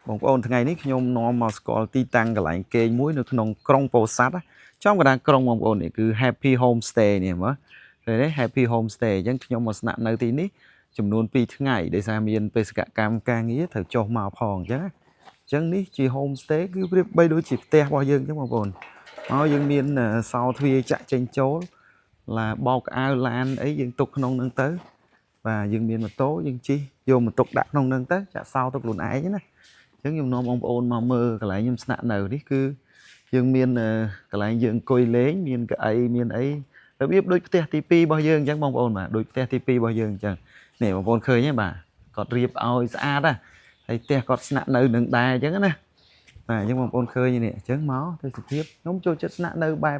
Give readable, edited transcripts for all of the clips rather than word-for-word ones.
បងប្អូនថ្ងៃនេះខ្ញុំនាំមកស្គាល់ទីតាំងកន្លែងគេងមួយនៅក្នុងក្រុងពោធិ៍សាត់ចំកណ្ដាលក្រុងបងប្អូននេះគឺ Happy Homestay នេះមើលឃើញទេ Happy Homestay អញ្ចឹងខ្ញុំមកស្នាក់នៅទីនេះចំនួន2ថ្ងៃដោយសារមានបេសកកម្មការងារត្រូវចុះមកផងអញ្ចឹងនេះជា Homestay គឺប្រៀបបីដូចជាផ្ទះរបស់យើងអញ្ចឹងបងប្អូនមកយើងមានសោទ្វារចាក់ចេញចូលឡាបោកអាវឡានអីយើងទុកក្នុងហ្នឹងទៅបាទយើងមានម៉ូតូយើងជិះយកមកទុកដាក់ក្នុងហ្នឹងទៅចាក់សោទៅខ្លួនឯងណាចឹងខ្ញុំនាំបងប្អូនមកមើលកន្លែងខ្ញុំស្នាក់នៅនេះគឺយើងមានកន្លែងយើងអង្គុយលេងមានកៅអីមានអីរបៀបដូចផ្ទះទី2របស់យើងអញ្ចឹងបងប្អូនបាទដូចផ្ទះទី2របស់យើងអញ្ចឹងនេះបងប្អូនឃើញទេបាទគាត់រៀបឲ្យស្អាតណាហើយផ្ទះគាត់ស្នាក់នៅនឹងដែរអញ្ចឹងណាបាទអញ្ចឹងបងប្អូនឃើញនេះអញ្ចឹងមកទេសភាពខ្ញុំចូលចិត្តស្នាក់នៅបែប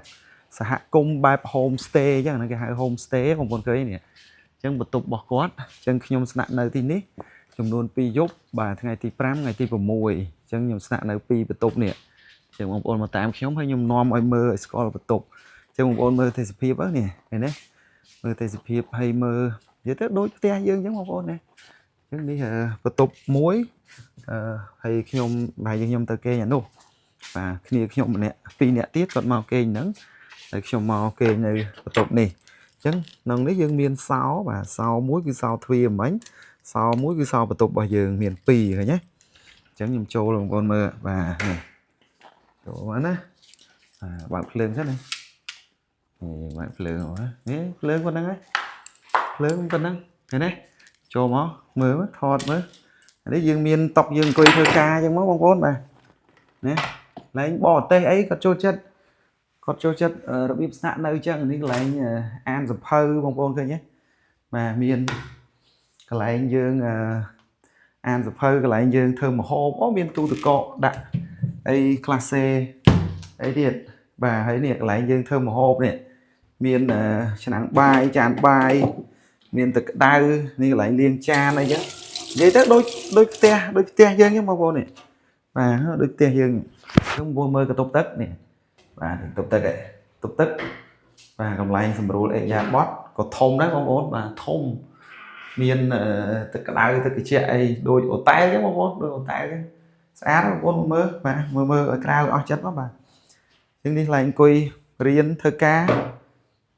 សហគមន៍បែប home stay អញ្ចឹងគេហៅ home stay បងប្អូនឃើញនេះអញ្ចឹងបន្ទប់របស់គាត់អញ្ចឹងខ្ញុំស្នាក់នៅទីនេះចំនួន2យប់បាទថ្ងៃទី5ថ្ងៃទី6អញ្ចឹងខ្ញុំស្នាក់នៅ2បន្ទប់នេះអញ្ចឹងបងប្អូនមកតាមខ្ញុំហើយខ្ញុំនាំឲ្យមើលឲ្យស្គាល់បន្ទប់អញ្ចឹងបងប្អូនមើលទេសភាពនេះឃើញទេមើលទេសភាពហើយមើលនិយាយទៅដូចផ្ទះយើងអញ្ចឹងបងប្អូនណាអញ្ចឹងនេះបន្ទប់មួយហើយខ្ញុំបាយខ្ញុំទៅគេងអានោះបាទគ្នាខ្ញុំម្នាក់2នាក់ទៀតគាត់មកគេងហ្នឹងហើយខ្ញុំមកគេងនៅបន្ទប់នេះអញ្ចឹងក្នុងនេះយើងមានសោបាទសោមួយគឺសោទ្វារមិញសោមួយគឺសោបន្ទប់របស់យើងមាន2ឃើញទេអញ្ចឹងខ្ញុំចូលបងប្អូនមើលបាទនេះចូលមកណាបាទបើកភ្លើងសិនណានេះបើកភ្លើងមកនេះភ្លើងប៉ុណ្ណឹងហើយភ្លើងប៉ុណ្ណឹងឃើញទេចូលមកមើលថតមើលនេះយើងមានតុយើងអង្គុយធ្វើការអញ្ចឹងមកបងប្អូនបាទណាឡើងបរទេសអីគាត់ចូលចិត្តរបៀបស្នាក់នៅអញ្ចឹងនេះកន្លែងអានសភៅបងប្អូនឃើញទេបាទមានកន្លែងយើងអានសភៅកន្លែងយើងធ្វើម្ហូបមានទូទឹកកកដាក់អីក្លាសេអីទៀតបាទហើយនេះកន្លែងយើងធ្វើម្ហូបនេះមានឆ្នាំងបាយចានបាយមានទឹកក្តៅនេះកន្លែងលាងចានអីចឹងនិយាយទៅដូចផ្ទះយើងហ្នឹងបងប្អូននេះបាទដូចផ្ទះយើងខ្ញុំមើលកន្ទប់ទឹកនេះបាទកន្ទប់ទឹកបាទកន្លែងសម្រួលអេយ៉ាបតក៏ធំដែរបងប្អូនបាទធំមានទឹកក្តៅទឹកត្រជាក់អីដូចអូតែលអញ្ចឹងបងប្អូនដូចអូតែលអញ្ចឹងស្អាតបងប្អូនមើលបាទមើលឲ្យក្រៅអស់ចិត្តមកបាទអញ្ចឹងនេះកន្លែងអង្គុយរៀនធ្វើការ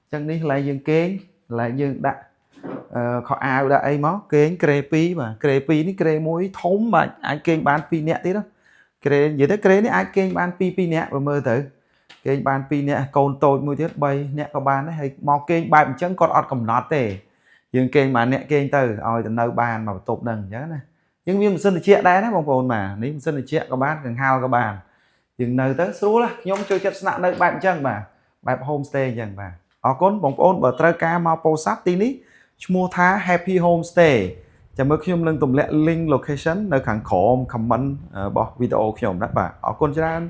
អញ្ចឹងនេះកន្លែងយើងគេងកន្លែងយើងដាក់ខោអាវដាក់អីមកគេងក្រេ2បាទក្រេ2នេះក្រេ1ធំបាទអាចគេងបាន2នាក់ទៀតណាក្រេនិយាយទៅក្រេនេះអាចគេងបាន2នាក់បើមើលទៅគេងបាន2នាក់កូនតូចមួយទៀត3នាក់ក៏បានដែរហើយមកគេងបែបអញ្ចឹងគាត់អត់កំណត់ទេយើងគេងបានអ្នកគេងទៅឲ្យទៅនៅបានមកបន្ទប់ហ្នឹងអញ្ចឹងណាយើងមានម៉ាស៊ីនត្រជាក់ដែរណាបងប្អូនបាទនេះម៉ាស៊ីនត្រជាក់ក៏បានកង្ហាលក៏បានយើងនៅទៅស្រួលខ្ញុំចូលចិត្តស្នាក់នៅបែបអញ្ចឹងបាទបែប home stay អញ្ចឹងបាទអរគុណបងប្អូនបើត្រូវការមកពោធិ៍សាត់ទីនេះឈ្មោះថា Happy Homestay ចាំមើលខ្ញុំនឹងទម្លាក់ link location នៅខាងក្រោម comment របស់វីដេអូខ្ញុំណាបាទអរគុណច្រើន